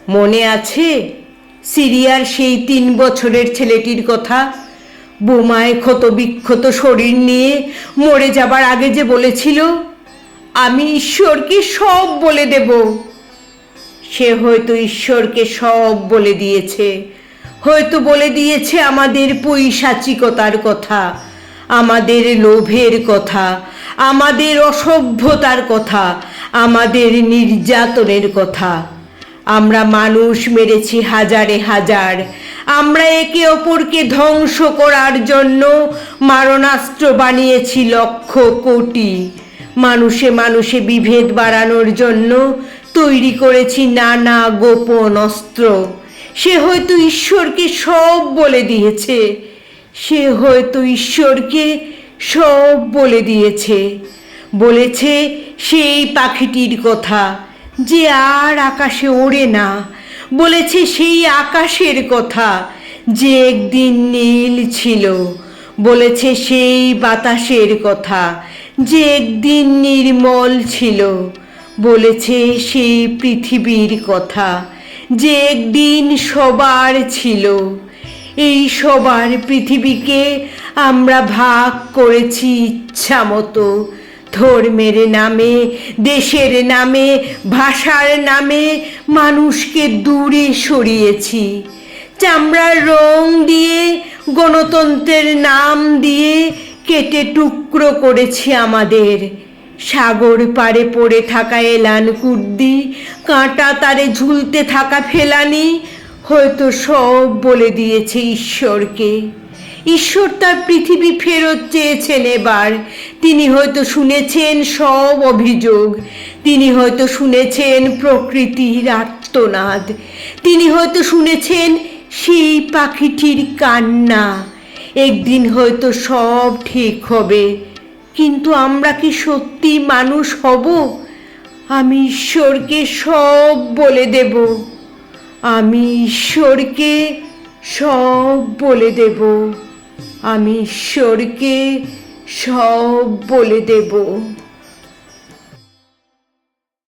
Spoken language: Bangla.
মনে আছে সিরিয়ার সেই 3 বছরের ছেলেটির কথা? বোমায় ক্ষতবিক্ষত শরীর নিয়ে মরে যাবার আগে যে বলেছিল, আমি ঈশ্বরকে সব বলে দেব। সে হয়তো ঈশ্বরকে সব বলে দিয়েছে, হয়তো বলে দিয়েছে আমাদের পৈশাচিকতার কথা, আমাদের লোভের কথা, আমাদের অসভ্যতার কথা, আমাদের নির্যাতনের কথা। আমরা মানুষ মেরেছি হাজারে হাজার, আমরা একে অপরকে ধ্বংস করার জন্য মারণাস্ত্র বানিয়েছি লক্ষ কোটি, মানুষে মানুষে বিভেদ বাড়ানোর জন্য তৈরি করেছি নানা গোপন অস্ত্র। সে হয়তো ঈশ্বরকে সব বলে দিয়েছে, সে হয়তো ঈশ্বরকে সব বলে দিয়েছে। বলেছে সেই পাখিটির কথা যে আর আকাশে ওড়ে না, বলেছে সেই আকাশের কথা যে একদিন নীল ছিল, বলেছে সেই বাতাসের কথা যে একদিন নির্মল ছিল, বলেছে সেই পৃথিবীর কথা যে একদিন সবার ছিল। এই সবার পৃথিবীকে আমরা ভাগ করেছি ইচ্ছা মতো, ধর্মের নামে, দেশের নামে, ভাষার নামে মানুষকে দূরে সরিয়েছি। চামড়ার রং দিয়ে, গণতন্ত্রের নাম দিয়ে কেটে টুকরো করেছি আমাদের। সাগর পাড়ে পড়ে থাকা এলান কুর্দি, কাঁটা তারে ঝুলতে থাকা ফেলানি হয়তো সব বলে দিয়েছে ঈশ্বরকে। ঈশ্বর তার পৃথিবী ফেরত চেয়েছেন এবার। তিনি হয়তো শুনেছেন সব অভিযোগ, তিনি হয়তো শুনেছেন প্রকৃতির আর্তনাদ, তিনি হয়তো শুনেছেন সেই পাখিটির কান্না। একদিন হয়তো সব ঠিক হবে, কিন্তু আমরা কি সত্যি মানুষ হব? আমি ঈশ্বরকে সব বলে দেব, আমি ঈশ্বরকে সব বলে দেব, আমি ঈশ্বরকে সব বলে দেব।